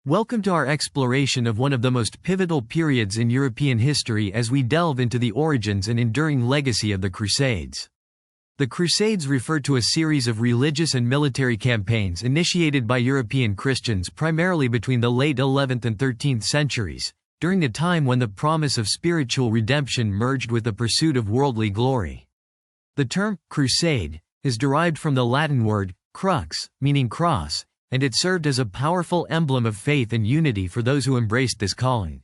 Welcome to our exploration of one of the most pivotal periods in European history as we delve into the origins and enduring legacy of the Crusades. The Crusades refer to a series of religious and military campaigns initiated by European Christians primarily between the late 11th and 13th centuries, during a time when the promise of spiritual redemption merged with the pursuit of worldly glory. The term crusade is derived from the Latin word crux, meaning cross, and it served as a powerful emblem of faith and unity for those who embraced this calling.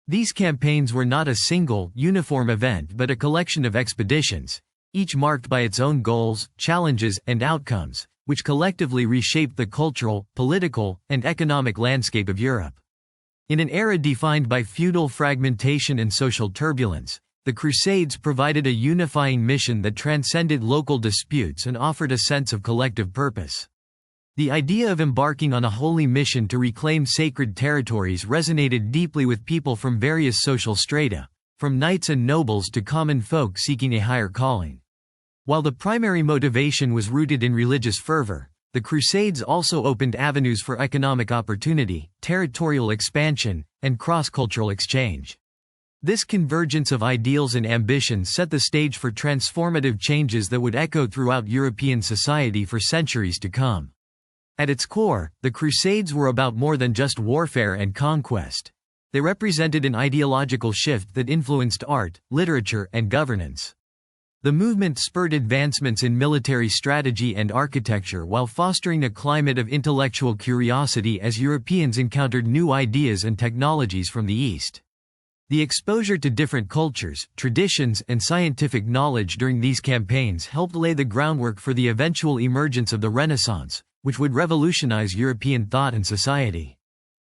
These campaigns were not a single, uniform event but a collection of expeditions, each marked by its own goals, challenges, and outcomes, which collectively reshaped the cultural, political, and economic landscape of Europe. In an era defined by feudal fragmentation and social turbulence, the Crusades provided a unifying mission that transcended local disputes and offered a sense of collective purpose. The idea of embarking on a holy mission to reclaim sacred territories resonated deeply with people from various social strata, from knights and nobles to common folk seeking a higher calling. While the primary motivation was rooted in religious fervor, the Crusades also opened avenues for economic opportunity, territorial expansion, and cross-cultural exchange. This convergence of ideals and ambitions set the stage for transformative changes that would echo throughout European society for centuries to come. At its core, the Crusades were about more than just warfare and conquest. They represented an ideological shift that influenced art, literature, and governance. The movement spurred advancements in military strategy and architecture while fostering a climate of intellectual curiosity as Europeans encountered new ideas and technologies from the East. The exposure to different cultures, traditions, and scientific knowledge during these campaigns helped lay the groundwork for the eventual emergence of the Renaissance, which would revolutionize European thought and society.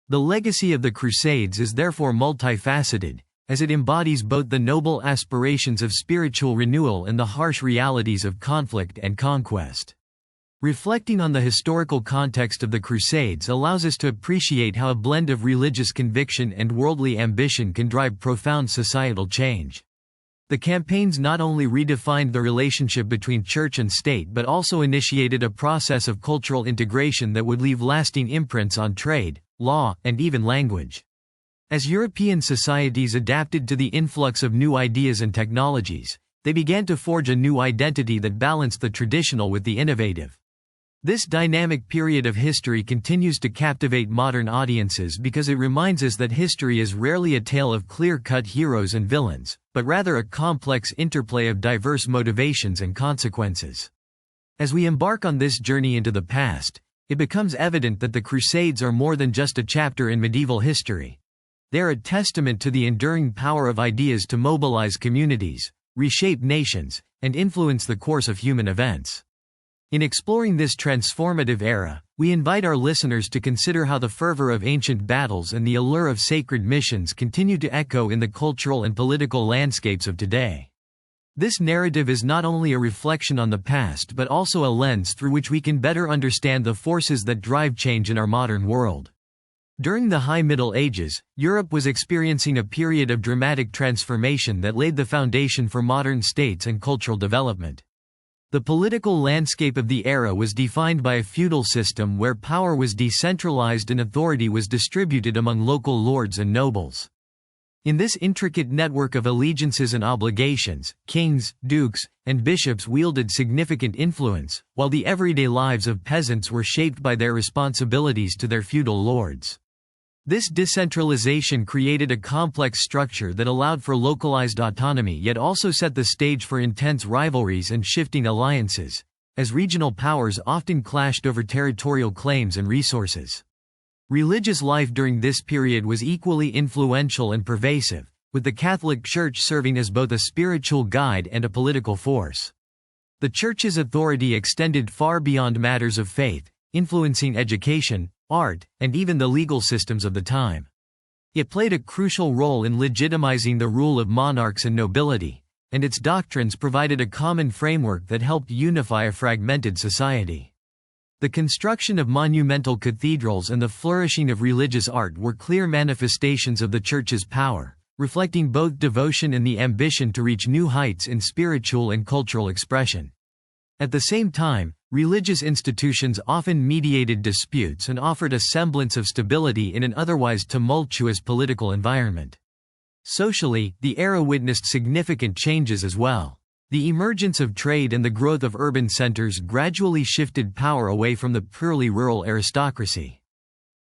The legacy of the Crusades is therefore multifaceted, as it embodies both the noble aspirations of spiritual renewal and the harsh realities of conflict and conquest. Reflecting on the historical context of the Crusades allows us to appreciate how a blend of religious conviction and worldly ambition can drive profound societal change. The campaigns not only redefined the relationship between church and state but also initiated a process of cultural integration that would leave lasting imprints on trade, law, and even language. As European societies adapted to the influx of new ideas and technologies, they began to forge a new identity that balanced the traditional with the innovative. This dynamic period of history continues to captivate modern audiences because it reminds us that history is rarely a tale of clear-cut heroes and villains, but rather a complex interplay of diverse motivations and consequences. As we embark on this journey into the past, it becomes evident that the Crusades are more than just a chapter in medieval history. They are a testament to the enduring power of ideas to mobilize communities, reshape nations, and influence the course of human events. In exploring this transformative era, we invite our listeners to consider how the fervor of ancient battles and the allure of sacred missions continue to echo in the cultural and political landscapes of today. This narrative is not only a reflection on the past but also a lens through which we can better understand the forces that drive change in our modern world. During the High Middle Ages, Europe was experiencing a period of dramatic transformation that laid the foundation for modern states and cultural development. The political landscape of the era was defined by a feudal system where power was decentralized and authority was distributed among local lords and nobles. In this intricate network of allegiances and obligations, kings, dukes, and bishops wielded significant influence, while the everyday lives of peasants were shaped by their responsibilities to their feudal lords. This decentralization created a complex structure that allowed for localized autonomy yet also set the stage for intense rivalries and shifting alliances, as regional powers often clashed over territorial claims and resources. Religious life during this period was equally influential and pervasive, with the Catholic Church serving as both a spiritual guide and a political force. The Church's authority extended far beyond matters of faith, influencing education, art, and even the legal systems of the time. It played a crucial role in legitimizing the rule of monarchs and nobility, and its doctrines provided a common framework that helped unify a fragmented society. The construction of monumental cathedrals and the flourishing of religious art were clear manifestations of the Church's power, reflecting both devotion and the ambition to reach new heights in spiritual and cultural expression. At the same time, Religious institutions often mediated disputes and offered a semblance of stability in an otherwise tumultuous political environment. Socially, the era witnessed significant changes as well. The emergence of trade and the growth of urban centers gradually shifted power away from the purely rural aristocracy.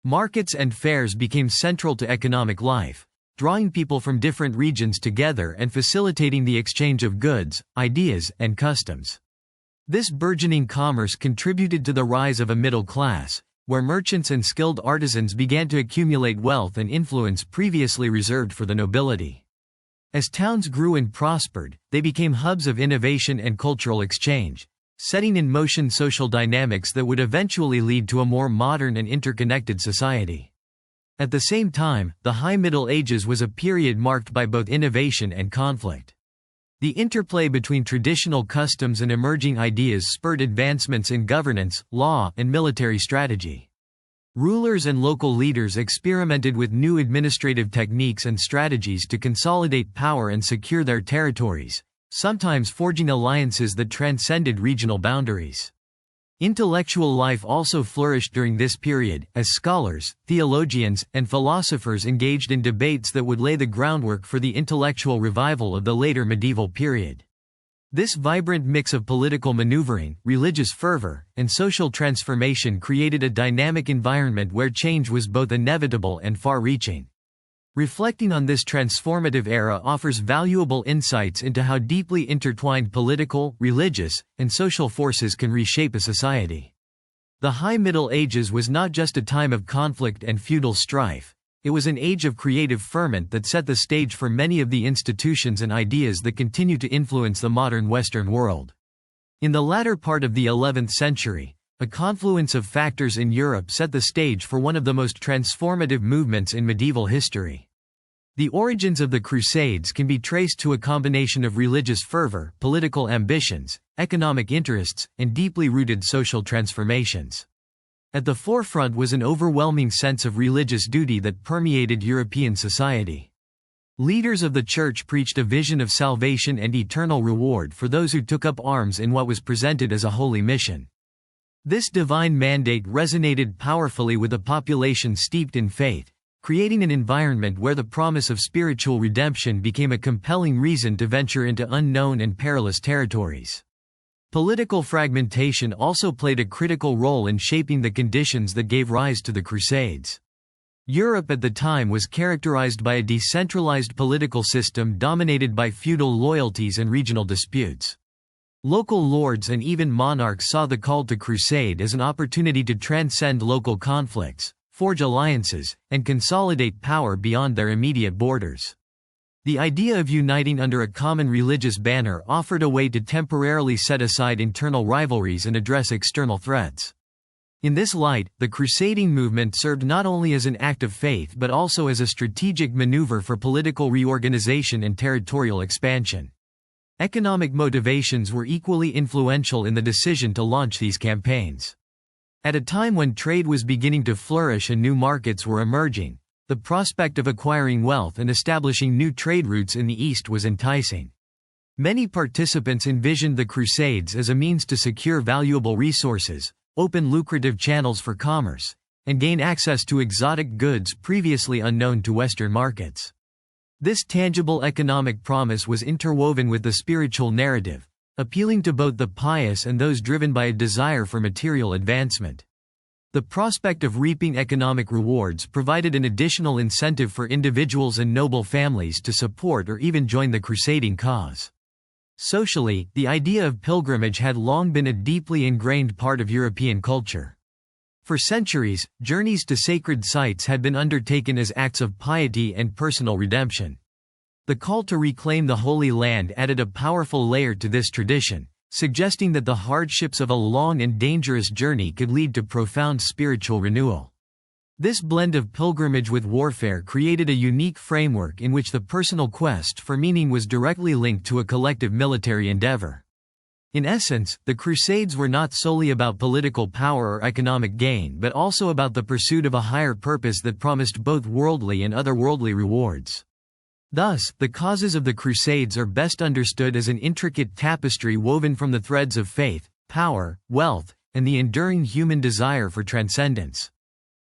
Markets and fairs became central to economic life, drawing people from different regions together and facilitating the exchange of goods, ideas, and customs. This burgeoning commerce contributed to the rise of a middle class, where merchants and skilled artisans began to accumulate wealth and influence previously reserved for the nobility. As towns grew and prospered, they became hubs of innovation and cultural exchange, setting in motion social dynamics that would eventually lead to a more modern and interconnected society. At the same time, the High Middle Ages was a period marked by both innovation and conflict. The interplay between traditional customs and emerging ideas spurred advancements in governance, law, and military strategy. Rulers and local leaders experimented with new administrative techniques and strategies to consolidate power and secure their territories, sometimes forging alliances that transcended regional boundaries. Intellectual life also flourished during this period, as scholars, theologians, and philosophers engaged in debates that would lay the groundwork for the intellectual revival of the later medieval period. This vibrant mix of political maneuvering, religious fervor, and social transformation created a dynamic environment where change was both inevitable and far-reaching. Reflecting on this transformative era offers valuable insights into how deeply intertwined political, religious, and social forces can reshape a society. The High Middle Ages was not just a time of conflict and feudal strife. It was an age of creative ferment that set the stage for many of the institutions and ideas that continue to influence the modern Western world. In the latter part of the 11th century, a confluence of factors in Europe set the stage for one of the most transformative movements in medieval history. The origins of the Crusades can be traced to a combination of religious fervor, political ambitions, economic interests, and deeply rooted social transformations. At the forefront was an overwhelming sense of religious duty that permeated European society. Leaders of the Church preached a vision of salvation and eternal reward for those who took up arms in what was presented as a holy mission. This divine mandate resonated powerfully with a population steeped in faith, creating an environment where the promise of spiritual redemption became a compelling reason to venture into unknown and perilous territories. Political fragmentation also played a critical role in shaping the conditions that gave rise to the Crusades. Europe at the time was characterized by a decentralized political system dominated by feudal loyalties and regional disputes. Local lords and even monarchs saw the call to crusade as an opportunity to transcend local conflicts, forge alliances, and consolidate power beyond their immediate borders. The idea of uniting under a common religious banner offered a way to temporarily set aside internal rivalries and address external threats. In this light, the crusading movement served not only as an act of faith but also as a strategic maneuver for political reorganization and territorial expansion. Economic motivations were equally influential in the decision to launch these campaigns. At a time when trade was beginning to flourish and new markets were emerging, the prospect of acquiring wealth and establishing new trade routes in the East was enticing. Many participants envisioned the Crusades as a means to secure valuable resources, open lucrative channels for commerce, and gain access to exotic goods previously unknown to Western markets. This tangible economic promise was interwoven with the spiritual narrative, appealing to both the pious and those driven by a desire for material advancement. The prospect of reaping economic rewards provided an additional incentive for individuals and noble families to support or even join the crusading cause. Socially, the idea of pilgrimage had long been a deeply ingrained part of European culture. For centuries, journeys to sacred sites had been undertaken as acts of piety and personal redemption. The call to reclaim the Holy Land added a powerful layer to this tradition, suggesting that the hardships of a long and dangerous journey could lead to profound spiritual renewal. This blend of pilgrimage with warfare created a unique framework in which the personal quest for meaning was directly linked to a collective military endeavor. In essence, the Crusades were not solely about political power or economic gain but also about the pursuit of a higher purpose that promised both worldly and otherworldly rewards. Thus, the causes of the Crusades are best understood as an intricate tapestry woven from the threads of faith, power, wealth, and the enduring human desire for transcendence.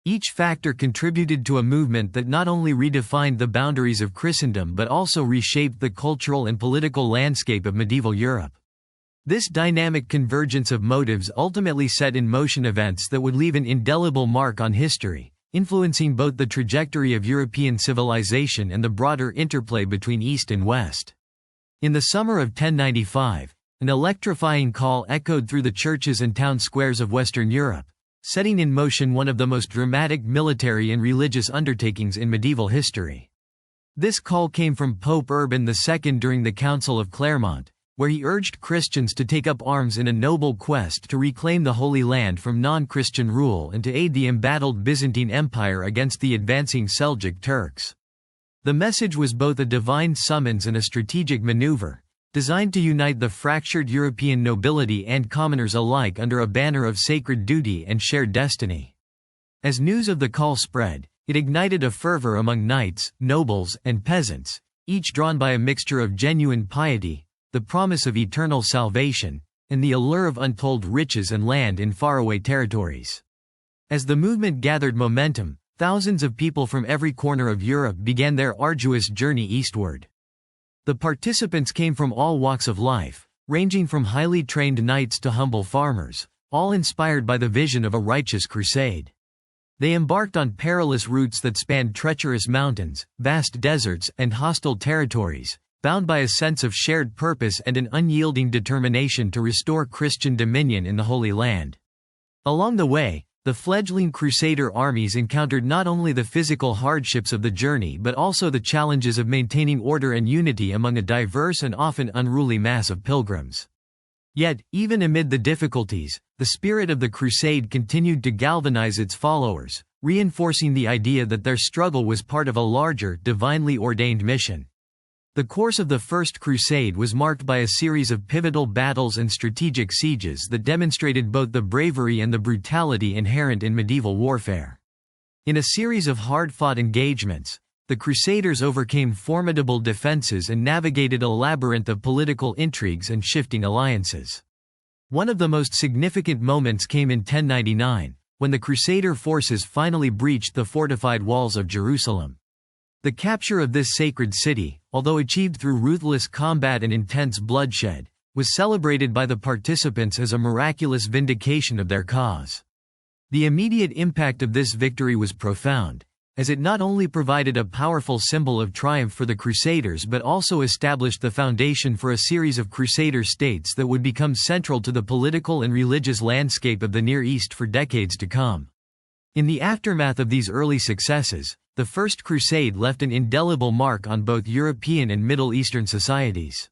Each factor contributed to a movement that not only redefined the boundaries of Christendom but also reshaped the cultural and political landscape of medieval Europe. This dynamic convergence of motives ultimately set in motion events that would leave an indelible mark on history, influencing both the trajectory of European civilization and the broader interplay between East and West. In the summer of 1095, an electrifying call echoed through the churches and town squares of Western Europe, setting in motion one of the most dramatic military and religious undertakings in medieval history. This call came from Pope Urban II during the Council of Clermont, where he urged Christians to take up arms in a noble quest to reclaim the Holy Land from non-Christian rule and to aid the embattled Byzantine Empire against the advancing Seljuk Turks. The message was both a divine summons and a strategic maneuver, designed to unite the fractured European nobility and commoners alike under a banner of sacred duty and shared destiny. As news of the call spread, it ignited a fervor among knights, nobles, and peasants, each drawn by a mixture of genuine piety, the promise of eternal salvation, and the allure of untold riches and land in faraway territories. As the movement gathered momentum, thousands of people from every corner of Europe began their arduous journey eastward. The participants came from all walks of life, ranging from highly trained knights to humble farmers, all inspired by the vision of a righteous crusade. They embarked on perilous routes that spanned treacherous mountains, vast deserts, and hostile territories, bound by a sense of shared purpose and an unyielding determination to restore Christian dominion in the Holy Land. Along the way, the fledgling Crusader armies encountered not only the physical hardships of the journey but also the challenges of maintaining order and unity among a diverse and often unruly mass of pilgrims. Yet, even amid the difficulties, the spirit of the crusade continued to galvanize its followers, reinforcing the idea that their struggle was part of a larger, divinely ordained mission. The course of the First Crusade was marked by a series of pivotal battles and strategic sieges that demonstrated both the bravery and the brutality inherent in medieval warfare. In a series of hard-fought engagements, the Crusaders overcame formidable defenses and navigated a labyrinth of political intrigues and shifting alliances. One of the most significant moments came in 1099, when the Crusader forces finally breached the fortified walls of Jerusalem. The capture of this sacred city, although achieved through ruthless combat and intense bloodshed, was celebrated by the participants as a miraculous vindication of their cause. The immediate impact of this victory was profound, as it not only provided a powerful symbol of triumph for the Crusaders but also established the foundation for a series of Crusader states that would become central to the political and religious landscape of the Near East for decades to come. In the aftermath of these early successes, the First Crusade left an indelible mark on both European and Middle Eastern societies.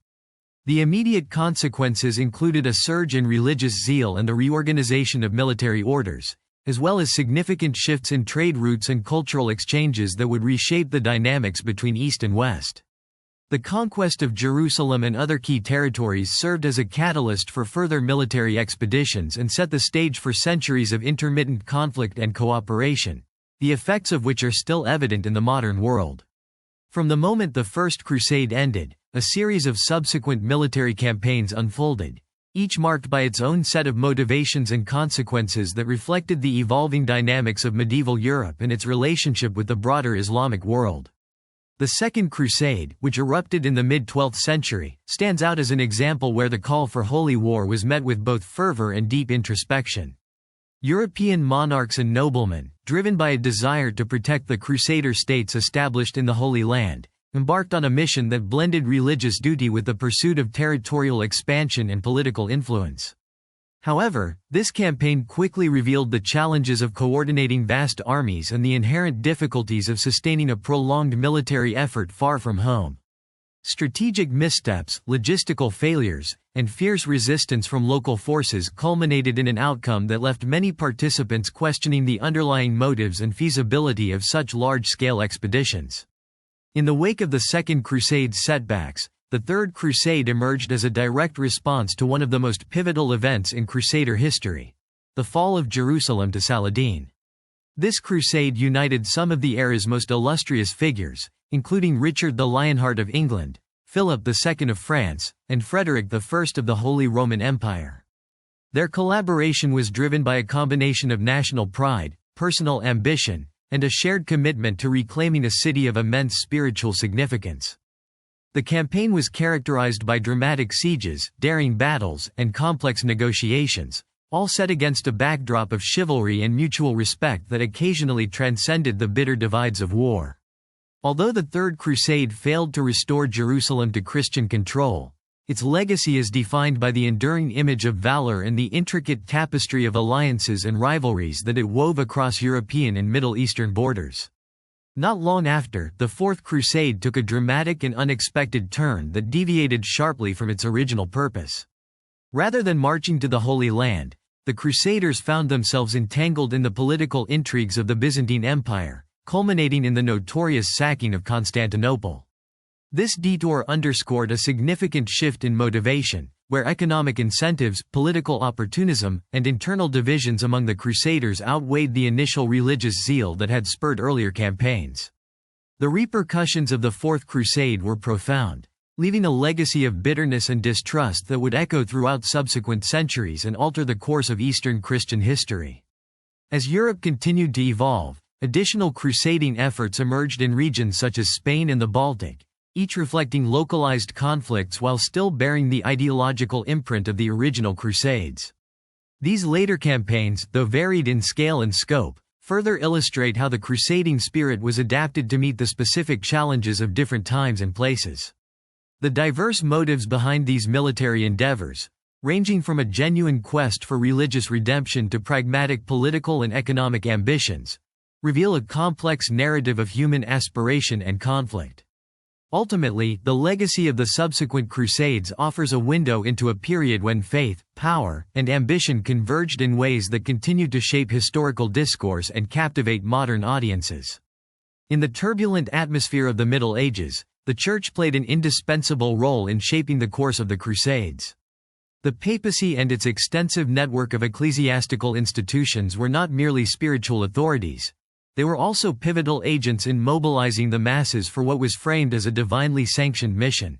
The immediate consequences included a surge in religious zeal and the reorganization of military orders, as well as significant shifts in trade routes and cultural exchanges that would reshape the dynamics between East and West. The conquest of Jerusalem and other key territories served as a catalyst for further military expeditions and set the stage for centuries of intermittent conflict and cooperation, the effects of which are still evident in the modern world. From the moment the First Crusade ended, a series of subsequent military campaigns unfolded, each marked by its own set of motivations and consequences that reflected the evolving dynamics of medieval Europe and its relationship with the broader Islamic world. The Second Crusade, which erupted in the mid-12th century, stands out as an example where the call for holy war was met with both fervor and deep introspection. European monarchs and noblemen, driven by a desire to protect the Crusader states established in the Holy Land, embarked on a mission that blended religious duty with the pursuit of territorial expansion and political influence. However, this campaign quickly revealed the challenges of coordinating vast armies and the inherent difficulties of sustaining a prolonged military effort far from home. Strategic missteps, logistical failures, and fierce resistance from local forces culminated in an outcome that left many participants questioning the underlying motives and feasibility of such large-scale expeditions. In the wake of the Second Crusade's setbacks, the Third Crusade emerged as a direct response to one of the most pivotal events in Crusader history: the fall of Jerusalem to Saladin. This crusade united some of the era's most illustrious figures, including Richard the Lionheart of England, Philip II of France, and Frederick I of the Holy Roman Empire. Their collaboration was driven by a combination of national pride, personal ambition, and a shared commitment to reclaiming a city of immense spiritual significance. The campaign was characterized by dramatic sieges, daring battles, and complex negotiations, all set against a backdrop of chivalry and mutual respect that occasionally transcended the bitter divides of war. Although the Third Crusade failed to restore Jerusalem to Christian control, its legacy is defined by the enduring image of valor and the intricate tapestry of alliances and rivalries that it wove across European and Middle Eastern borders. Not long after, the Fourth Crusade took a dramatic and unexpected turn that deviated sharply from its original purpose. Rather than marching to the Holy Land, the Crusaders found themselves entangled in the political intrigues of the Byzantine Empire, culminating in the notorious sacking of Constantinople. This detour underscored a significant shift in motivation, where economic incentives, political opportunism, and internal divisions among the Crusaders outweighed the initial religious zeal that had spurred earlier campaigns. The repercussions of the Fourth Crusade were profound, leaving a legacy of bitterness and distrust that would echo throughout subsequent centuries and alter the course of Eastern Christian history. As Europe continued to evolve, additional crusading efforts emerged in regions such as Spain and the Baltic, each reflecting localized conflicts while still bearing the ideological imprint of the original Crusades. These later campaigns, though varied in scale and scope, further illustrate how the crusading spirit was adapted to meet the specific challenges of different times and places. The diverse motives behind these military endeavors, ranging from a genuine quest for religious redemption to pragmatic political and economic ambitions, reveal a complex narrative of human aspiration and conflict. Ultimately, the legacy of the subsequent Crusades offers a window into a period when faith, power, and ambition converged in ways that continued to shape historical discourse and captivate modern audiences. In the turbulent atmosphere of the Middle Ages, the Church played an indispensable role in shaping the course of the Crusades. The papacy and its extensive network of ecclesiastical institutions were not merely spiritual authorities. They were also pivotal agents in mobilizing the masses for what was framed as a divinely sanctioned mission.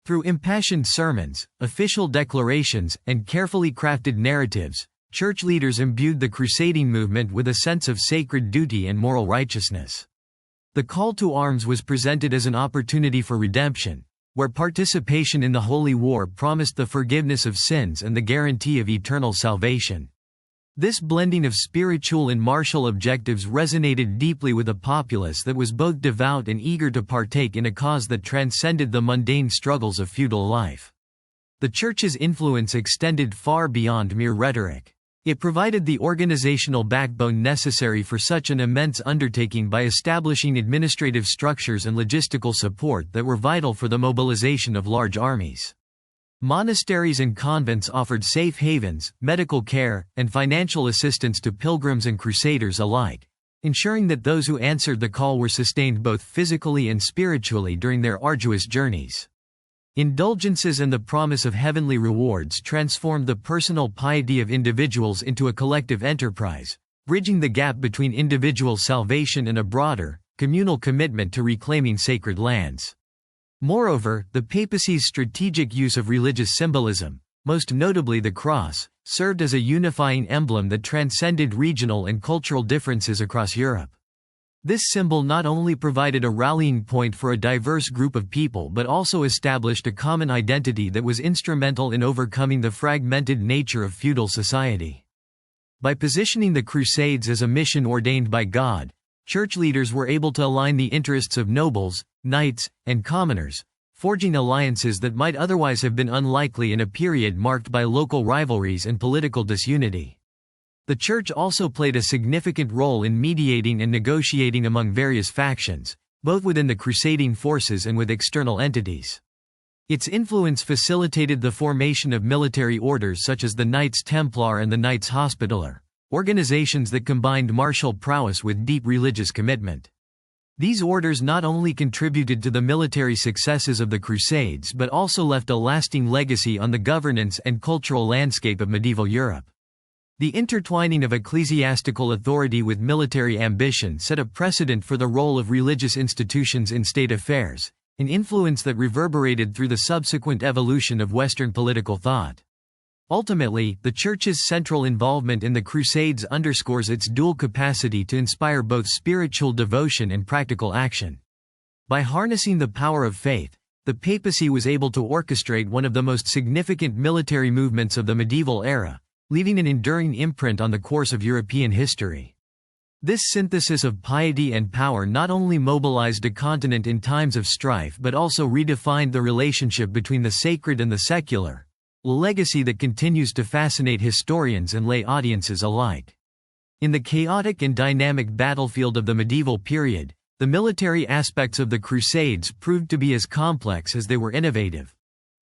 Through impassioned sermons, official declarations, and carefully crafted narratives, church leaders imbued the crusading movement with a sense of sacred duty and moral righteousness. The call to arms was presented as an opportunity for redemption, where participation in the Holy War promised the forgiveness of sins and the guarantee of eternal salvation. This blending of spiritual and martial objectives resonated deeply with a populace that was both devout and eager to partake in a cause that transcended the mundane struggles of feudal life. The Church's influence extended far beyond mere rhetoric. It provided the organizational backbone necessary for such an immense undertaking by establishing administrative structures and logistical support that were vital for the mobilization of large armies. Monasteries and convents offered safe havens, medical care, and financial assistance to pilgrims and crusaders alike, ensuring that those who answered the call were sustained both physically and spiritually during their arduous journeys. Indulgences and the promise of heavenly rewards transformed the personal piety of individuals into a collective enterprise, bridging the gap between individual salvation and a broader, communal commitment to reclaiming sacred lands. Moreover, the papacy's strategic use of religious symbolism, most notably the cross, served as a unifying emblem that transcended regional and cultural differences across Europe. This symbol not only provided a rallying point for a diverse group of people but also established a common identity that was instrumental in overcoming the fragmented nature of feudal society. By positioning the Crusades as a mission ordained by God, church leaders were able to align the interests of nobles, knights, and commoners, forging alliances that might otherwise have been unlikely in a period marked by local rivalries and political disunity. The Church also played a significant role in mediating and negotiating among various factions, both within the crusading forces and with external entities. Its influence facilitated the formation of military orders such as the Knights Templar and the Knights Hospitaller, organizations that combined martial prowess with deep religious commitment. These orders not only contributed to the military successes of the Crusades but also left a lasting legacy on the governance and cultural landscape of medieval Europe. The intertwining of ecclesiastical authority with military ambition set a precedent for the role of religious institutions in state affairs, an influence that reverberated through the subsequent evolution of Western political thought. Ultimately, the Church's central involvement in the Crusades underscores its dual capacity to inspire both spiritual devotion and practical action. By harnessing the power of faith, the papacy was able to orchestrate one of the most significant military movements of the medieval era, leaving an enduring imprint on the course of European history. This synthesis of piety and power not only mobilized a continent in times of strife but also redefined the relationship between the sacred and the secular, a legacy that continues to fascinate historians and lay audiences alike. In the chaotic and dynamic battlefield of the medieval period, the military aspects of the Crusades proved to be as complex as they were innovative.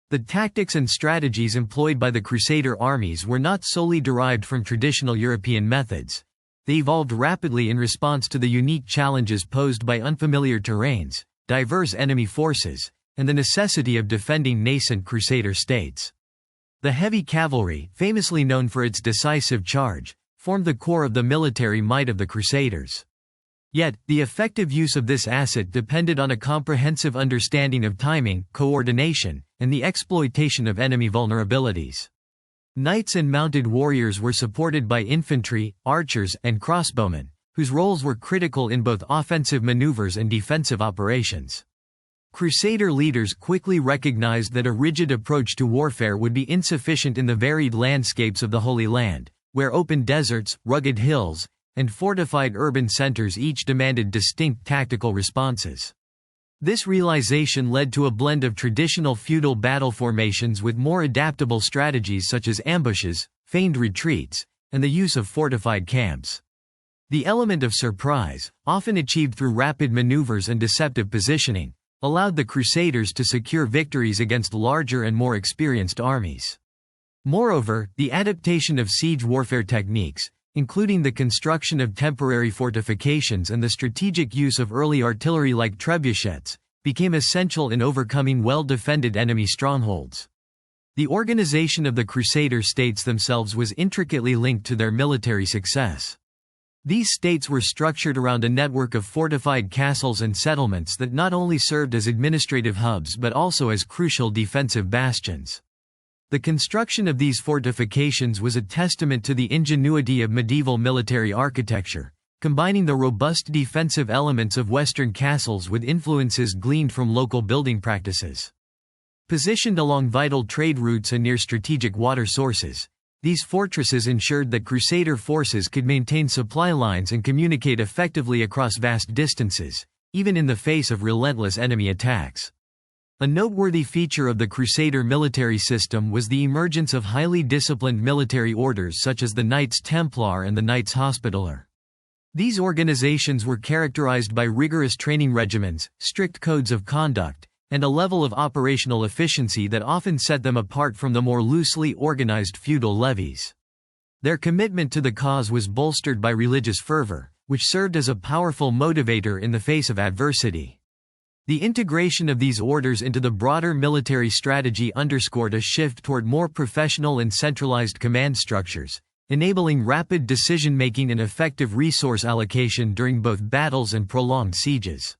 The tactics and strategies employed by the Crusader armies were not solely derived from traditional European methods. They evolved rapidly in response to the unique challenges posed by unfamiliar terrains, diverse enemy forces, and the necessity of defending nascent Crusader states. The heavy cavalry, famously known for its decisive charge, formed the core of the military might of the Crusaders. Yet, the effective use of this asset depended on a comprehensive understanding of timing, coordination, and the exploitation of enemy vulnerabilities. Knights and mounted warriors were supported by infantry, archers, and crossbowmen, whose roles were critical in both offensive maneuvers and defensive operations. Crusader leaders quickly recognized that a rigid approach to warfare would be insufficient in the varied landscapes of the Holy Land, where open deserts, rugged hills, and fortified urban centers each demanded distinct tactical responses. This realization led to a blend of traditional feudal battle formations with more adaptable strategies such as ambushes, feigned retreats, and the use of fortified camps. The element of surprise, often achieved through rapid maneuvers and deceptive positioning, allowed the Crusaders to secure victories against larger and more experienced armies. Moreover, the adaptation of siege warfare techniques, including the construction of temporary fortifications and the strategic use of early artillery like trebuchets, became essential in overcoming well-defended enemy strongholds. The organization of the Crusader states themselves was intricately linked to their military success. These states were structured around a network of fortified castles and settlements that not only served as administrative hubs but also as crucial defensive bastions. The construction of these fortifications was a testament to the ingenuity of medieval military architecture, combining the robust defensive elements of Western castles with influences gleaned from local building practices. Positioned along vital trade routes and near strategic water sources, these fortresses ensured that Crusader forces could maintain supply lines and communicate effectively across vast distances, even in the face of relentless enemy attacks. A noteworthy feature of the Crusader military system was the emergence of highly disciplined military orders such as the Knights Templar and the Knights Hospitaller. These organizations were characterized by rigorous training regimens, strict codes of conduct, and a level of operational efficiency that often set them apart from the more loosely organized feudal levies. Their commitment to the cause was bolstered by religious fervor, which served as a powerful motivator in the face of adversity. The integration of these orders into the broader military strategy underscored a shift toward more professional and centralized command structures, enabling rapid decision-making and effective resource allocation during both battles and prolonged sieges.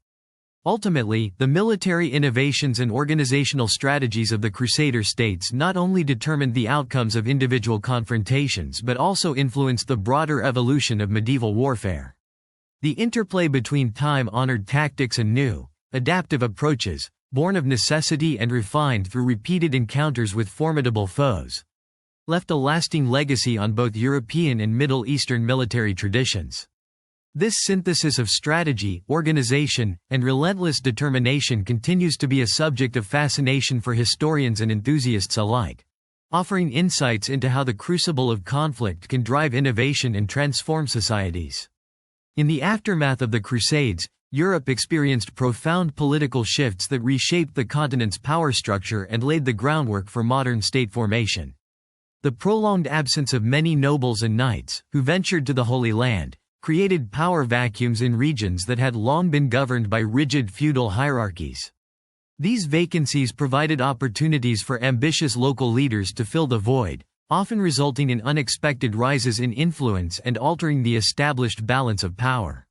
Ultimately, the military innovations and organizational strategies of the Crusader states not only determined the outcomes of individual confrontations but also influenced the broader evolution of medieval warfare. The interplay between time-honored tactics and new, adaptive approaches, born of necessity and refined through repeated encounters with formidable foes, left a lasting legacy on both European and Middle Eastern military traditions. This synthesis of strategy, organization, and relentless determination continues to be a subject of fascination for historians and enthusiasts alike, offering insights into how the crucible of conflict can drive innovation and transform societies. In the aftermath of the Crusades, Europe experienced profound political shifts that reshaped the continent's power structure and laid the groundwork for modern state formation. The prolonged absence of many nobles and knights, who ventured to the Holy Land, created power vacuums in regions that had long been governed by rigid feudal hierarchies. These vacancies provided opportunities for ambitious local leaders to fill the void, often resulting in unexpected rises in influence and altering the established balance of power.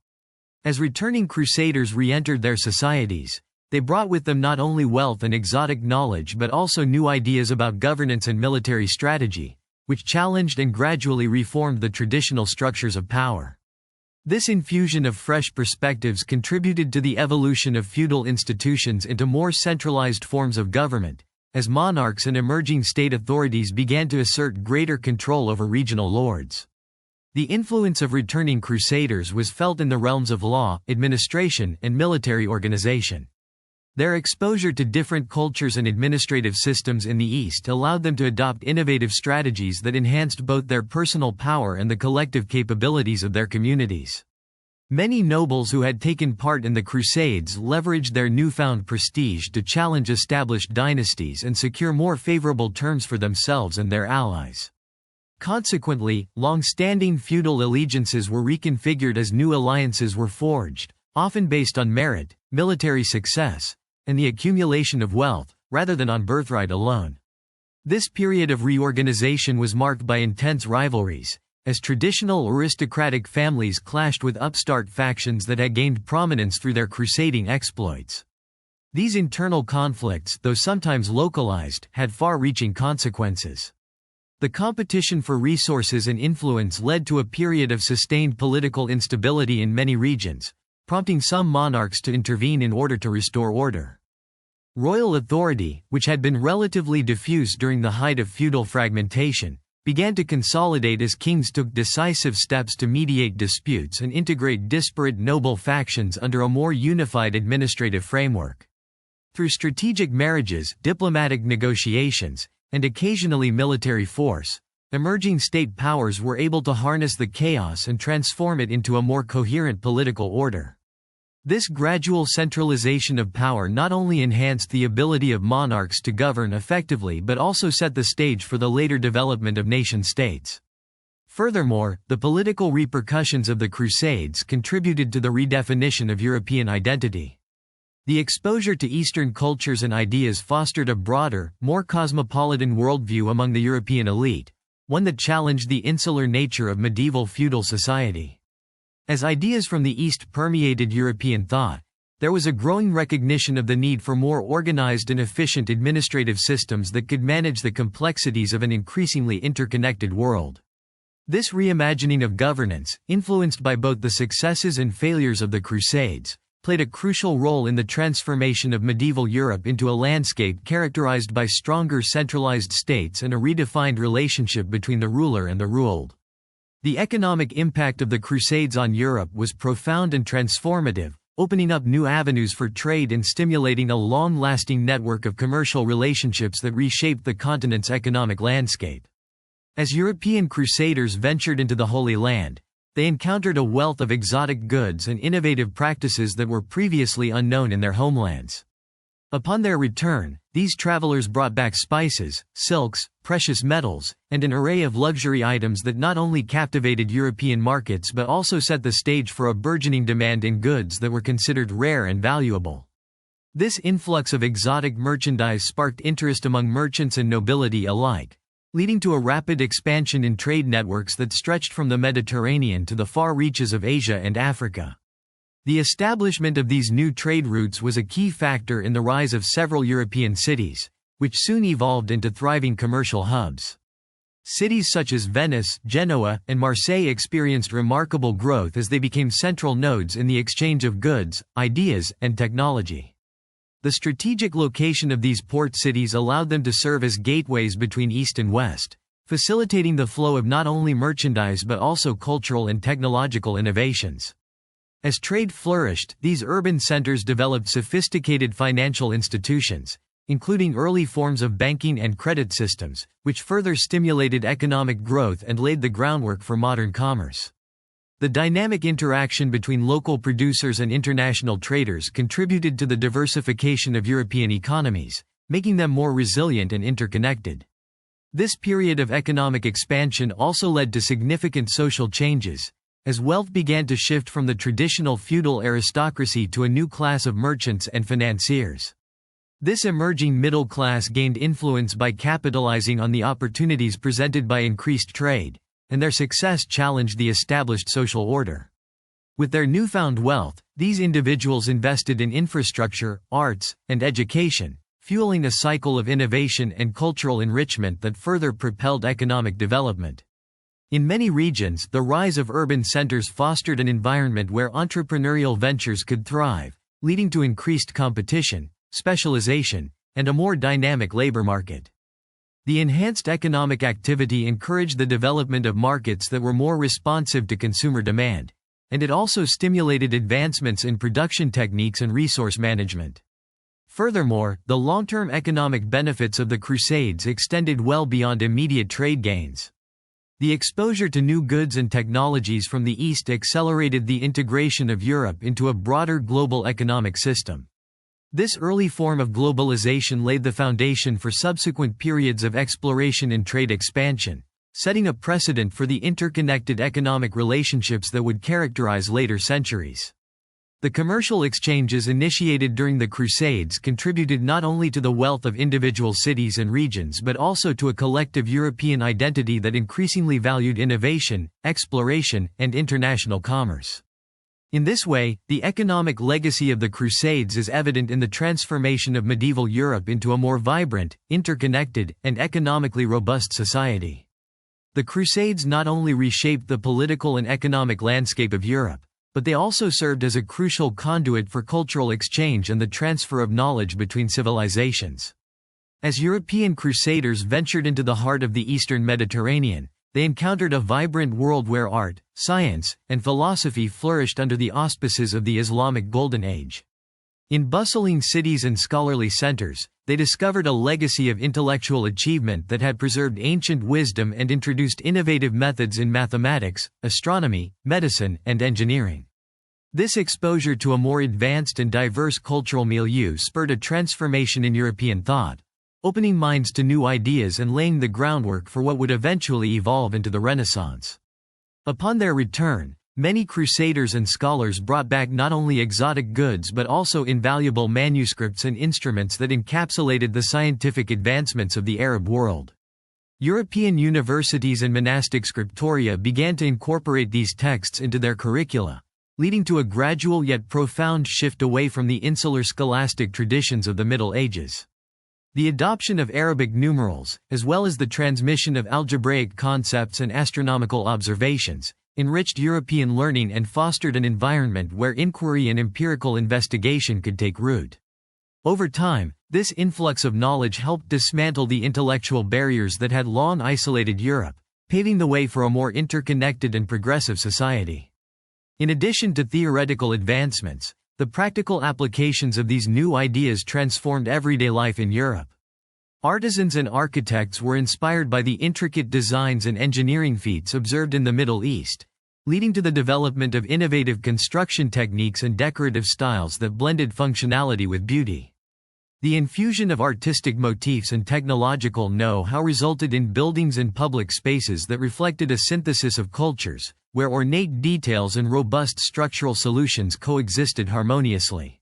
As returning Crusaders re-entered their societies, they brought with them not only wealth and exotic knowledge but also new ideas about governance and military strategy, which challenged and gradually reformed the traditional structures of power. This infusion of fresh perspectives contributed to the evolution of feudal institutions into more centralized forms of government, as monarchs and emerging state authorities began to assert greater control over regional lords. The influence of returning crusaders was felt in the realms of law, administration, and military organization. Their exposure to different cultures and administrative systems in the East allowed them to adopt innovative strategies that enhanced both their personal power and the collective capabilities of their communities. Many nobles who had taken part in the Crusades leveraged their newfound prestige to challenge established dynasties and secure more favorable terms for themselves and their allies. Consequently, long-standing feudal allegiances were reconfigured as new alliances were forged, often based on merit, military success, and the accumulation of wealth, rather than on birthright alone. This period of reorganization was marked by intense rivalries, as traditional aristocratic families clashed with upstart factions that had gained prominence through their crusading exploits. These internal conflicts, though sometimes localized, had far-reaching consequences. The competition for resources and influence led to a period of sustained political instability in many regions, prompting some monarchs to intervene in order to restore order. Royal authority, which had been relatively diffuse during the height of feudal fragmentation, began to consolidate as kings took decisive steps to mediate disputes and integrate disparate noble factions under a more unified administrative framework. Through strategic marriages, diplomatic negotiations, and occasionally military force, emerging state powers were able to harness the chaos and transform it into a more coherent political order. This gradual centralization of power not only enhanced the ability of monarchs to govern effectively but also set the stage for the later development of nation-states. Furthermore, the political repercussions of the Crusades contributed to the redefinition of European identity. The exposure to Eastern cultures and ideas fostered a broader, more cosmopolitan worldview among the European elite, one that challenged the insular nature of medieval feudal society. As ideas from the East permeated European thought, there was a growing recognition of the need for more organized and efficient administrative systems that could manage the complexities of an increasingly interconnected world. This reimagining of governance, influenced by both the successes and failures of the Crusades, played a crucial role in the transformation of medieval Europe into a landscape characterized by stronger centralized states and a redefined relationship between the ruler and the ruled. The economic impact of the Crusades on Europe was profound and transformative, opening up new avenues for trade and stimulating a long-lasting network of commercial relationships that reshaped the continent's economic landscape. As European crusaders ventured into the Holy Land, they encountered a wealth of exotic goods and innovative practices that were previously unknown in their homelands. Upon their return, these travelers brought back spices, silks, precious metals, and an array of luxury items that not only captivated European markets but also set the stage for a burgeoning demand in goods that were considered rare and valuable. This influx of exotic merchandise sparked interest among merchants and nobility alike, leading to a rapid expansion in trade networks that stretched from the Mediterranean to the far reaches of Asia and Africa. The establishment of these new trade routes was a key factor in the rise of several European cities, which soon evolved into thriving commercial hubs. Cities such as Venice, Genoa, and Marseille experienced remarkable growth as they became central nodes in the exchange of goods, ideas, and technology. The strategic location of these port cities allowed them to serve as gateways between East and West, facilitating the flow of not only merchandise but also cultural and technological innovations. As trade flourished, these urban centers developed sophisticated financial institutions, including early forms of banking and credit systems, which further stimulated economic growth and laid the groundwork for modern commerce. The dynamic interaction between local producers and international traders contributed to the diversification of European economies, making them more resilient and interconnected. This period of economic expansion also led to significant social changes, as wealth began to shift from the traditional feudal aristocracy to a new class of merchants and financiers. This emerging middle class gained influence by capitalizing on the opportunities presented by increased trade, and their success challenged the established social order. With their newfound wealth, these individuals invested in infrastructure, arts, and education, fueling a cycle of innovation and cultural enrichment that further propelled economic development. In many regions, the rise of urban centers fostered an environment where entrepreneurial ventures could thrive, leading to increased competition, specialization, and a more dynamic labor market. The enhanced economic activity encouraged the development of markets that were more responsive to consumer demand, and it also stimulated advancements in production techniques and resource management. Furthermore, the long-term economic benefits of the Crusades extended well beyond immediate trade gains. The exposure to new goods and technologies from the East accelerated the integration of Europe into a broader global economic system. This early form of globalization laid the foundation for subsequent periods of exploration and trade expansion, setting a precedent for the interconnected economic relationships that would characterize later centuries. The commercial exchanges initiated during the Crusades contributed not only to the wealth of individual cities and regions but also to a collective European identity that increasingly valued innovation, exploration, and international commerce. In this way, the economic legacy of the Crusades is evident in the transformation of medieval Europe into a more vibrant, interconnected, and economically robust society. The Crusades not only reshaped the political and economic landscape of Europe, but they also served as a crucial conduit for cultural exchange and the transfer of knowledge between civilizations. As European crusaders ventured into the heart of the Eastern Mediterranean, they encountered a vibrant world where art, science, and philosophy flourished under the auspices of the Islamic Golden Age. In bustling cities and scholarly centers, they discovered a legacy of intellectual achievement that had preserved ancient wisdom and introduced innovative methods in mathematics, astronomy, medicine, and engineering. This exposure to a more advanced and diverse cultural milieu spurred a transformation in European thought, opening minds to new ideas and laying the groundwork for what would eventually evolve into the Renaissance. Upon their return, many crusaders and scholars brought back not only exotic goods but also invaluable manuscripts and instruments that encapsulated the scientific advancements of the Arab world. European universities and monastic scriptoria began to incorporate these texts into their curricula, leading to a gradual yet profound shift away from the insular scholastic traditions of the Middle Ages. The adoption of Arabic numerals, as well as the transmission of algebraic concepts and astronomical observations, enriched European learning and fostered an environment where inquiry and empirical investigation could take root. Over time, this influx of knowledge helped dismantle the intellectual barriers that had long isolated Europe, paving the way for a more interconnected and progressive society. In addition to theoretical advancements, the practical applications of these new ideas transformed everyday life in Europe. Artisans and architects were inspired by the intricate designs and engineering feats observed in the Middle East, leading to the development of innovative construction techniques and decorative styles that blended functionality with beauty. The infusion of artistic motifs and technological know-how resulted in buildings and public spaces that reflected a synthesis of cultures, where ornate details and robust structural solutions coexisted harmoniously.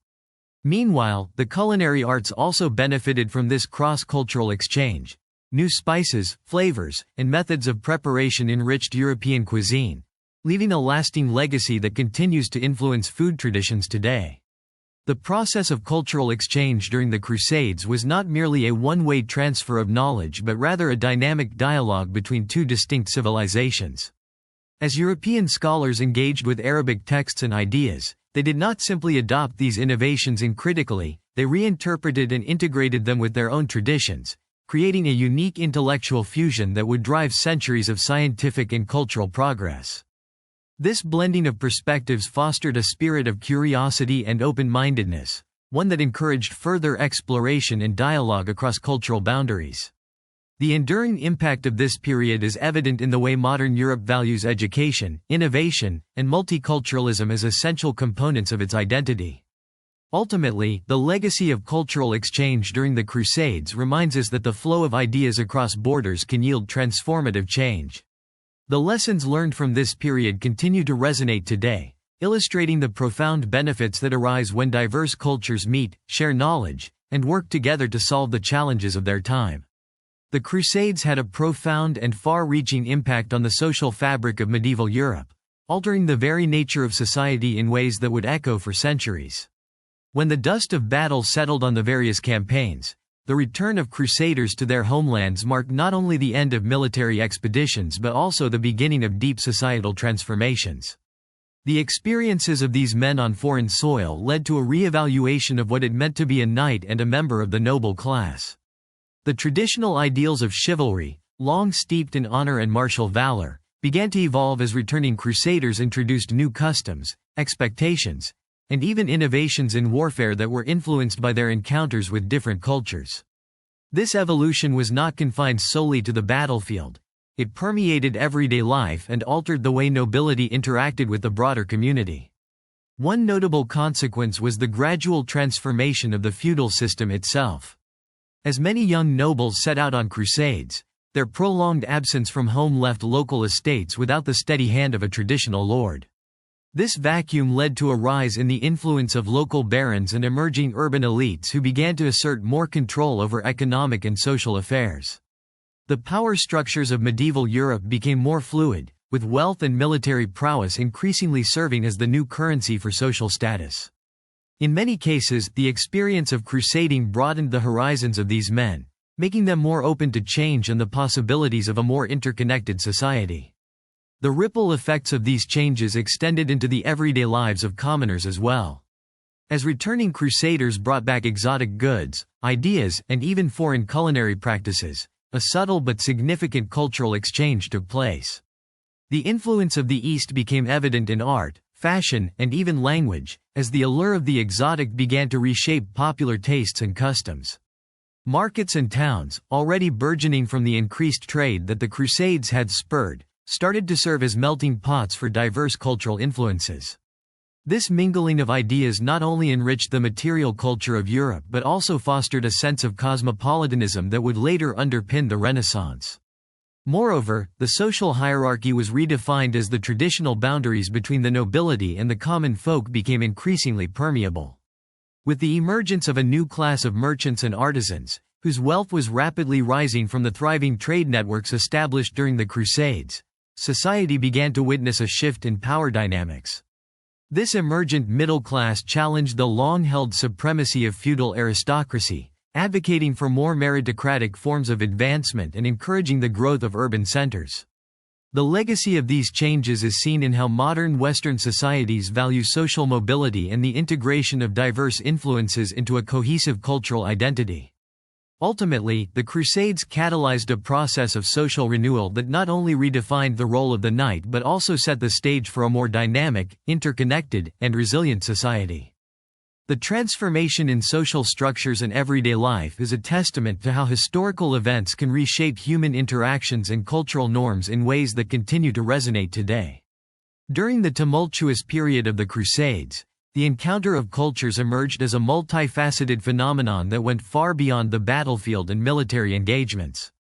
Meanwhile, the culinary arts also benefited from this cross-cultural exchange. New spices, flavors, and methods of preparation enriched European cuisine, leaving a lasting legacy that continues to influence food traditions today. The process of cultural exchange during the Crusades was not merely a one-way transfer of knowledge but rather a dynamic dialogue between two distinct civilizations. As European scholars engaged with Arabic texts and ideas, they did not simply adopt these innovations uncritically, they reinterpreted and integrated them with their own traditions, creating a unique intellectual fusion that would drive centuries of scientific and cultural progress. This blending of perspectives fostered a spirit of curiosity and open-mindedness, one that encouraged further exploration and dialogue across cultural boundaries. The enduring impact of this period is evident in the way modern Europe values education, innovation, and multiculturalism as essential components of its identity. Ultimately, the legacy of cultural exchange during the Crusades reminds us that the flow of ideas across borders can yield transformative change. The lessons learned from this period continue to resonate today, illustrating the profound benefits that arise when diverse cultures meet, share knowledge, and work together to solve the challenges of their time. The Crusades had a profound and far-reaching impact on the social fabric of medieval Europe, altering the very nature of society in ways that would echo for centuries. When the dust of battle settled on the various campaigns, The return of Crusaders to their homelands marked not only the end of military expeditions but also the beginning of deep societal transformations. The experiences of these men on foreign soil led to a re-evaluation of what it meant to be a knight and a member of the noble class. The traditional ideals of chivalry, long steeped in honor and martial valor, began to evolve as returning Crusaders introduced new customs, expectations, and even innovations in warfare that were influenced by their encounters with different cultures. This evolution was not confined solely to the battlefield. It permeated everyday life and altered the way nobility interacted with the broader community. One notable consequence was the gradual transformation of the feudal system itself. As many young nobles set out on crusades, their prolonged absence from home left local estates without the steady hand of a traditional lord. This vacuum led to a rise in the influence of local barons and emerging urban elites who began to assert more control over economic and social affairs. The power structures of medieval Europe became more fluid, with wealth and military prowess increasingly serving as the new currency for social status. In many cases, the experience of crusading broadened the horizons of these men, making them more open to change and the possibilities of a more interconnected society. The ripple effects of these changes extended into the everyday lives of commoners as well. As returning Crusaders brought back exotic goods, ideas, and even foreign culinary practices, a subtle but significant cultural exchange took place. The influence of the East became evident in art, fashion, and even language, as the allure of the exotic began to reshape popular tastes and customs. Markets and towns, already burgeoning from the increased trade that the Crusades had spurred, started to serve as melting pots for diverse cultural influences. This mingling of ideas not only enriched the material culture of Europe but also fostered a sense of cosmopolitanism that would later underpin the Renaissance. Moreover, the social hierarchy was redefined as the traditional boundaries between the nobility and the common folk became increasingly permeable. With the emergence of a new class of merchants and artisans, whose wealth was rapidly rising from the thriving trade networks established during the Crusades, society began to witness a shift in power dynamics. This emergent middle class challenged the long-held supremacy of feudal aristocracy, advocating for more meritocratic forms of advancement and encouraging the growth of urban centers. The legacy of these changes is seen in how modern Western societies value social mobility and the integration of diverse influences into a cohesive cultural identity. Ultimately, the Crusades catalyzed a process of social renewal that not only redefined the role of the knight but also set the stage for a more dynamic, interconnected, and resilient society. The transformation in social structures and everyday life is a testament to how historical events can reshape human interactions and cultural norms in ways that continue to resonate today. During the tumultuous period of the Crusades, the encounter of cultures emerged as a multifaceted phenomenon that went far beyond the battlefield and military engagements.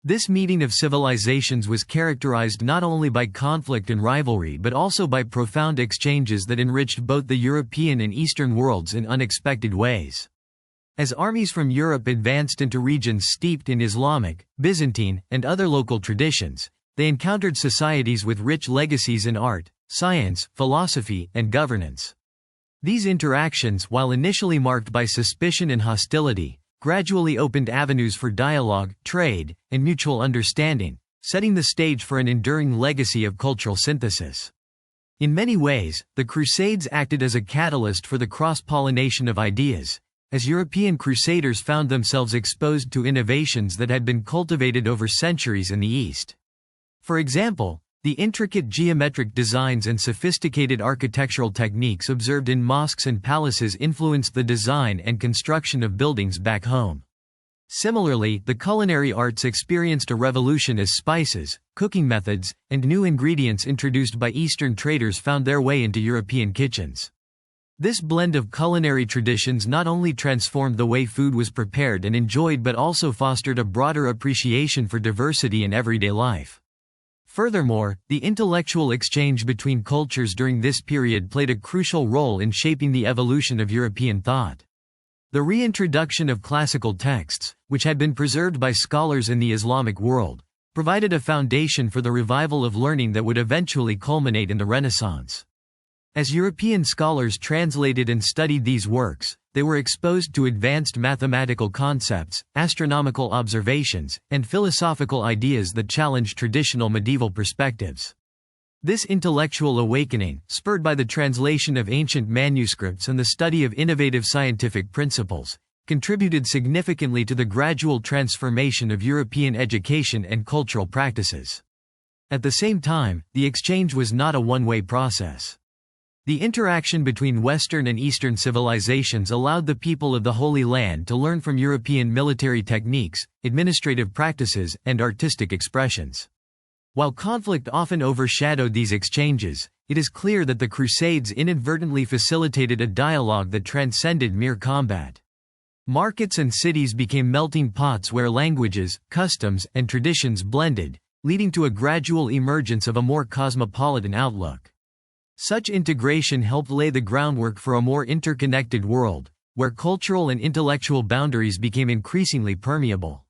This meeting of civilizations was characterized not only by conflict and rivalry but also by profound exchanges that enriched both the European and Eastern worlds in unexpected ways. As armies from Europe advanced into regions steeped in Islamic, Byzantine, and other local traditions, they encountered societies with rich legacies in art, science, philosophy, and governance. These interactions, while initially marked by suspicion and hostility, gradually opened avenues for dialogue, trade, and mutual understanding, setting the stage for an enduring legacy of cultural synthesis. In many ways, the Crusades acted as a catalyst for the cross-pollination of ideas, as European crusaders found themselves exposed to innovations that had been cultivated over centuries in the East. For example, the intricate geometric designs and sophisticated architectural techniques observed in mosques and palaces influenced the design and construction of buildings back home. Similarly, the culinary arts experienced a revolution as spices, cooking methods, and new ingredients introduced by Eastern traders found their way into European kitchens. This blend of culinary traditions not only transformed the way food was prepared and enjoyed but also fostered a broader appreciation for diversity in everyday life. Furthermore, the intellectual exchange between cultures during this period played a crucial role in shaping the evolution of European thought. The reintroduction of classical texts, which had been preserved by scholars in the Islamic world, provided a foundation for the revival of learning that would eventually culminate in the Renaissance. As European scholars translated and studied these works, they were exposed to advanced mathematical concepts, astronomical observations, and philosophical ideas that challenged traditional medieval perspectives. This intellectual awakening, spurred by the translation of ancient manuscripts and the study of innovative scientific principles, contributed significantly to the gradual transformation of European education and cultural practices. At the same time, the exchange was not a one-way process. The interaction between Western and Eastern civilizations allowed the people of the Holy Land to learn from European military techniques, administrative practices, and artistic expressions. While conflict often overshadowed these exchanges, it is clear that the Crusades inadvertently facilitated a dialogue that transcended mere combat. Markets and cities became melting pots where languages, customs, and traditions blended, leading to a gradual emergence of a more cosmopolitan outlook. Such integration helped lay the groundwork for a more interconnected world, where cultural and intellectual boundaries became increasingly permeable.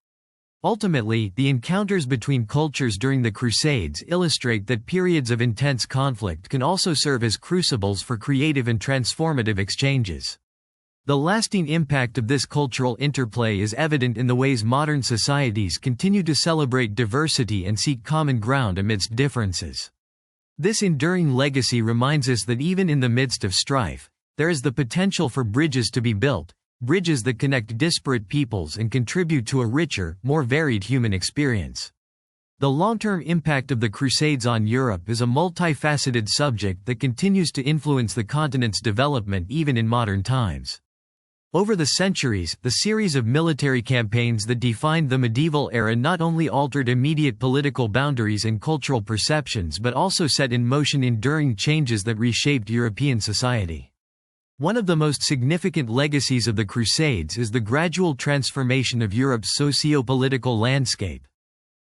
Ultimately, the encounters between cultures during the Crusades illustrate that periods of intense conflict can also serve as crucibles for creative and transformative exchanges. The lasting impact of this cultural interplay is evident in the ways modern societies continue to celebrate diversity and seek common ground amidst differences. This enduring legacy reminds us that even in the midst of strife, there is the potential for bridges to be built, bridges that connect disparate peoples and contribute to a richer, more varied human experience. The long-term impact of the Crusades on Europe is a multifaceted subject that continues to influence the continent's development even in modern times. Over the centuries, the series of military campaigns that defined the medieval era not only altered immediate political boundaries and cultural perceptions but also set in motion enduring changes that reshaped European society. One of the most significant legacies of the Crusades is the gradual transformation of Europe's socio-political landscape.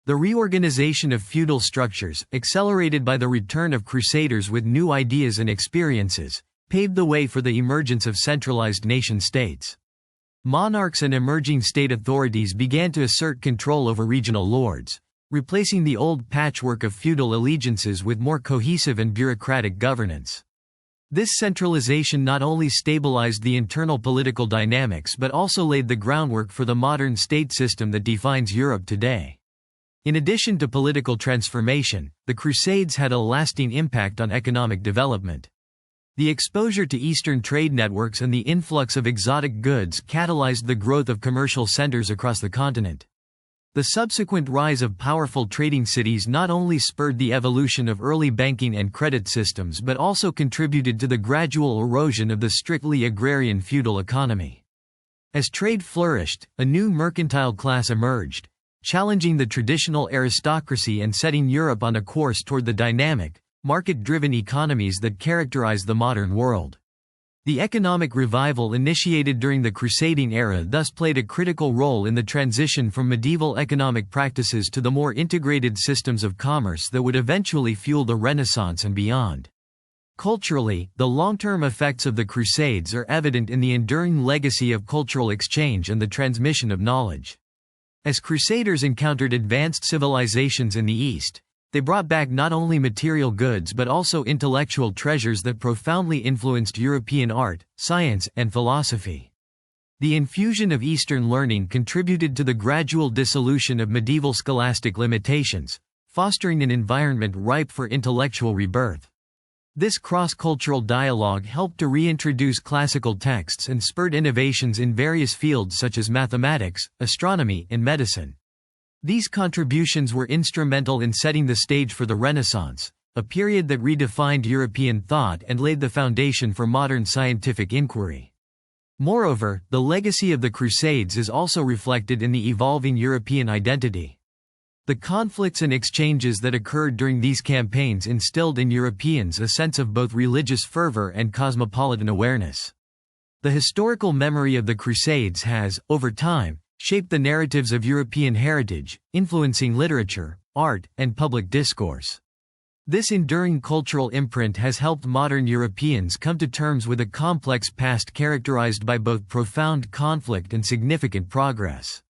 The reorganization of feudal structures, accelerated by the return of crusaders with new ideas and experiences, paved the way for the emergence of centralized nation-states. Monarchs and emerging state authorities began to assert control over regional lords, replacing the old patchwork of feudal allegiances with more cohesive and bureaucratic governance. This centralization not only stabilized the internal political dynamics but also laid the groundwork for the modern state system that defines Europe today. In addition to political transformation, the Crusades had a lasting impact on economic development. The exposure to Eastern trade networks and the influx of exotic goods catalyzed the growth of commercial centers across the continent. The subsequent rise of powerful trading cities not only spurred the evolution of early banking and credit systems but also contributed to the gradual erosion of the strictly agrarian feudal economy. As trade flourished, a new mercantile class emerged, challenging the traditional aristocracy and setting Europe on a course toward the dynamic, market-driven economies that characterize the modern world. The economic revival initiated during the Crusading era thus played a critical role in the transition from medieval economic practices to the more integrated systems of commerce that would eventually fuel the Renaissance and beyond. Culturally, the long-term effects of the Crusades are evident in the enduring legacy of cultural exchange and the transmission of knowledge. As Crusaders encountered advanced civilizations in the East, they brought back not only material goods but also intellectual treasures that profoundly influenced European art, science, and philosophy. The infusion of Eastern learning contributed to the gradual dissolution of medieval scholastic limitations, fostering an environment ripe for intellectual rebirth. This cross-cultural dialogue helped to reintroduce classical texts and spurred innovations in various fields such as mathematics, astronomy, and medicine. These contributions were instrumental in setting the stage for the Renaissance, a period that redefined European thought and laid the foundation for modern scientific inquiry. Moreover, the legacy of the Crusades is also reflected in the evolving European identity. The conflicts and exchanges that occurred during these campaigns instilled in Europeans a sense of both religious fervor and cosmopolitan awareness. The historical memory of the Crusades has, over time, shaped the narratives of European heritage, influencing literature, art, and public discourse. This enduring cultural imprint has helped modern Europeans come to terms with a complex past characterized by both profound conflict and significant progress.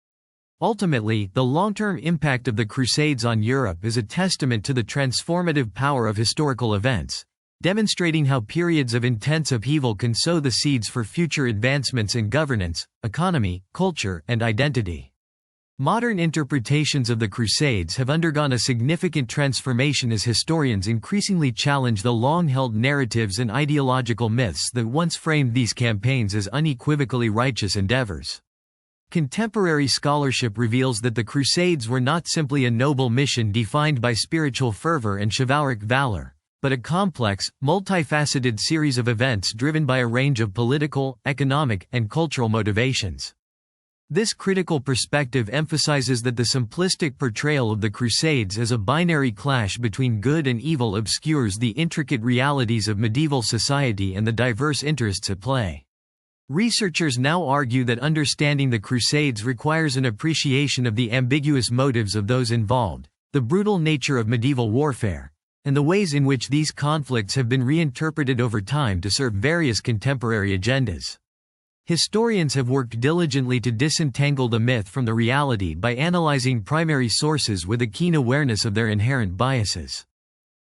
Ultimately, the long-term impact of the Crusades on Europe is a testament to the transformative power of historical events, demonstrating how periods of intense upheaval can sow the seeds for future advancements in governance, economy, culture, and identity. Modern interpretations of the Crusades have undergone a significant transformation as historians increasingly challenge the long-held narratives and ideological myths that once framed these campaigns as unequivocally righteous endeavors. Contemporary scholarship reveals that the Crusades were not simply a noble mission defined by spiritual fervor and chivalric valor, but a complex, multifaceted series of events driven by a range of political, economic, and cultural motivations. This critical perspective emphasizes that the simplistic portrayal of the Crusades as a binary clash between good and evil obscures the intricate realities of medieval society and the diverse interests at play. Researchers now argue that understanding the Crusades requires an appreciation of the ambiguous motives of those involved, the brutal nature of medieval warfare, and the ways in which these conflicts have been reinterpreted over time to serve various contemporary agendas. Historians have worked diligently to disentangle the myth from the reality by analyzing primary sources with a keen awareness of their inherent biases.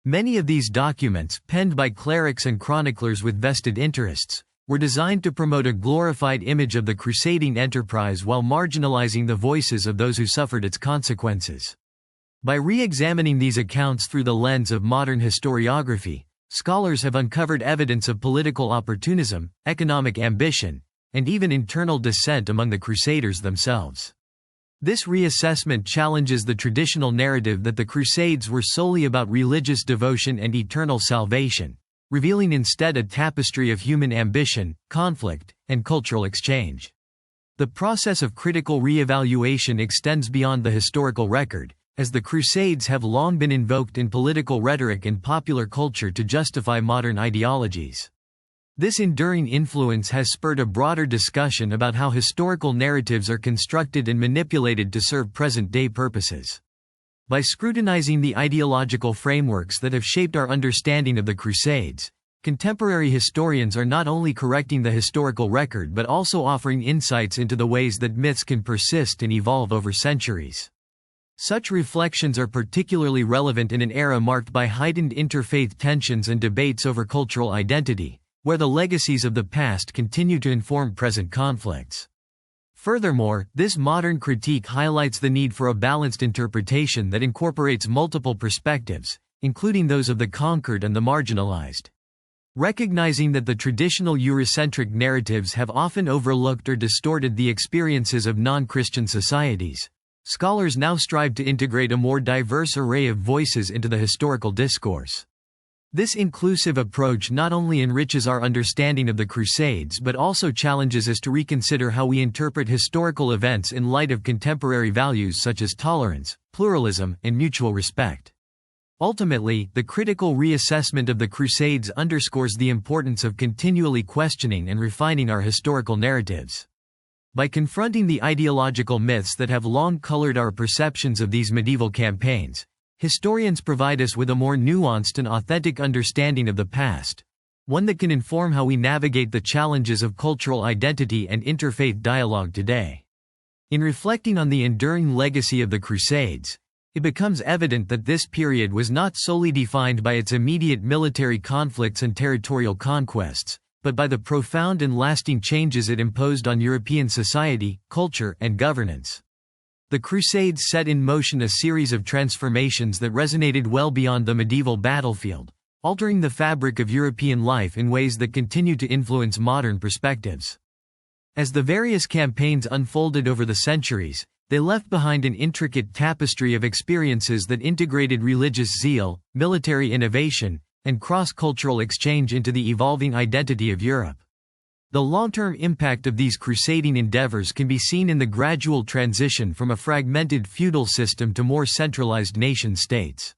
Many of these documents, penned by clerics and chroniclers with vested interests, were designed to promote a glorified image of the crusading enterprise while marginalizing the voices of those who suffered its consequences. By re-examining these accounts through the lens of modern historiography, scholars have uncovered evidence of political opportunism, economic ambition, and even internal dissent among the Crusaders themselves. This reassessment challenges the traditional narrative that the Crusades were solely about religious devotion and eternal salvation, revealing instead a tapestry of human ambition, conflict, and cultural exchange. The process of critical re-evaluation extends beyond the historical record, as the Crusades have long been invoked in political rhetoric and popular culture to justify modern ideologies. This enduring influence has spurred a broader discussion about how historical narratives are constructed and manipulated to serve present-day purposes. By scrutinizing the ideological frameworks that have shaped our understanding of the Crusades, contemporary historians are not only correcting the historical record but also offering insights into the ways that myths can persist and evolve over centuries. Such reflections are particularly relevant in an era marked by heightened interfaith tensions and debates over cultural identity, where the legacies of the past continue to inform present conflicts. Furthermore, this modern critique highlights the need for a balanced interpretation that incorporates multiple perspectives, including those of the conquered and the marginalized. Recognizing that the traditional Eurocentric narratives have often overlooked or distorted the experiences of non-Christian societies, scholars now strive to integrate a more diverse array of voices into the historical discourse. This inclusive approach not only enriches our understanding of the Crusades but also challenges us to reconsider how we interpret historical events in light of contemporary values such as tolerance, pluralism, and mutual respect. Ultimately, the critical reassessment of the Crusades underscores the importance of continually questioning and refining our historical narratives. By confronting the ideological myths that have long colored our perceptions of these medieval campaigns, historians provide us with a more nuanced and authentic understanding of the past, one that can inform how we navigate the challenges of cultural identity and interfaith dialogue today. In reflecting on the enduring legacy of the Crusades, it becomes evident that this period was not solely defined by its immediate military conflicts and territorial conquests, but by the profound and lasting changes it imposed on European society, culture, and governance. The Crusades set in motion a series of transformations that resonated well beyond the medieval battlefield, altering the fabric of European life in ways that continue to influence modern perspectives. As the various campaigns unfolded over the centuries, they left behind an intricate tapestry of experiences that integrated religious zeal, military innovation, and cross-cultural exchange into the evolving identity of Europe. The long-term impact of these crusading endeavors can be seen in the gradual transition from a fragmented feudal system to more centralized nation-states.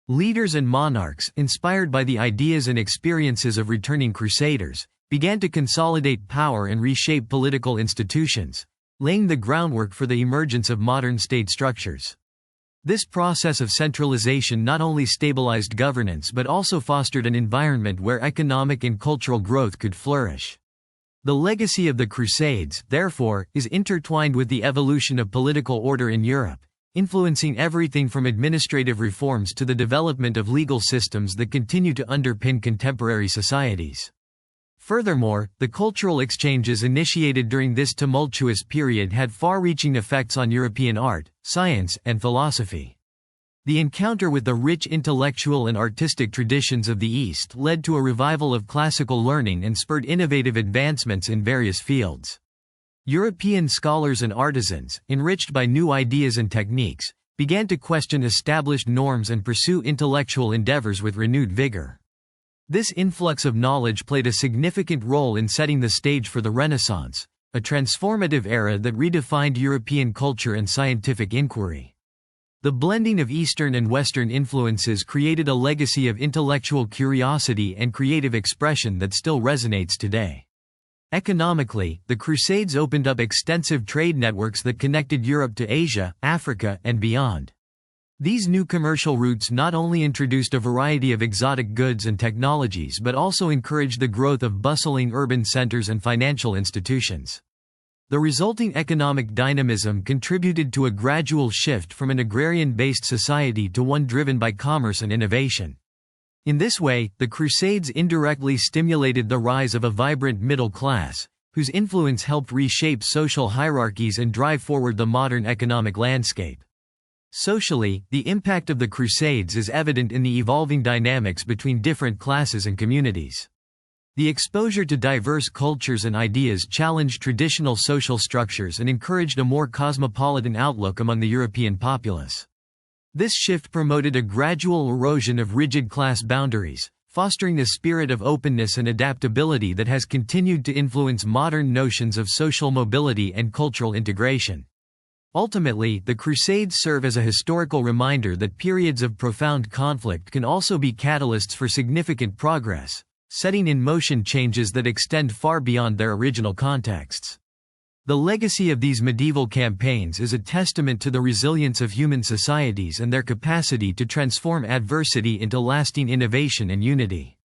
Leaders and monarchs, inspired by the ideas and experiences of returning crusaders, began to consolidate power and reshape political institutions, laying the groundwork for the emergence of modern state structures. This process of centralization not only stabilized governance but also fostered an environment where economic and cultural growth could flourish. The legacy of the Crusades, therefore, is intertwined with the evolution of political order in Europe, influencing everything from administrative reforms to the development of legal systems that continue to underpin contemporary societies. Furthermore, the cultural exchanges initiated during this tumultuous period had far-reaching effects on European art, science, and philosophy. The encounter with the rich intellectual and artistic traditions of the East led to a revival of classical learning and spurred innovative advancements in various fields. European scholars and artisans, enriched by new ideas and techniques, began to question established norms and pursue intellectual endeavors with renewed vigor. This influx of knowledge played a significant role in setting the stage for the Renaissance, a transformative era that redefined European culture and scientific inquiry. The blending of Eastern and Western influences created a legacy of intellectual curiosity and creative expression that still resonates today. Economically, the Crusades opened up extensive trade networks that connected Europe to Asia, Africa, and beyond. These new commercial routes not only introduced a variety of exotic goods and technologies but also encouraged the growth of bustling urban centers and financial institutions. The resulting economic dynamism contributed to a gradual shift from an agrarian-based society to one driven by commerce and innovation. In this way, the Crusades indirectly stimulated the rise of a vibrant middle class, whose influence helped reshape social hierarchies and drive forward the modern economic landscape. Socially, the impact of the Crusades is evident in the evolving dynamics between different classes and communities. The exposure to diverse cultures and ideas challenged traditional social structures and encouraged a more cosmopolitan outlook among the European populace. This shift promoted a gradual erosion of rigid class boundaries, fostering a spirit of openness and adaptability that has continued to influence modern notions of social mobility and cultural integration. Ultimately, the Crusades serve as a historical reminder that periods of profound conflict can also be catalysts for significant progress, setting in motion changes that extend far beyond their original contexts. The legacy of these medieval campaigns is a testament to the resilience of human societies and their capacity to transform adversity into lasting innovation and unity.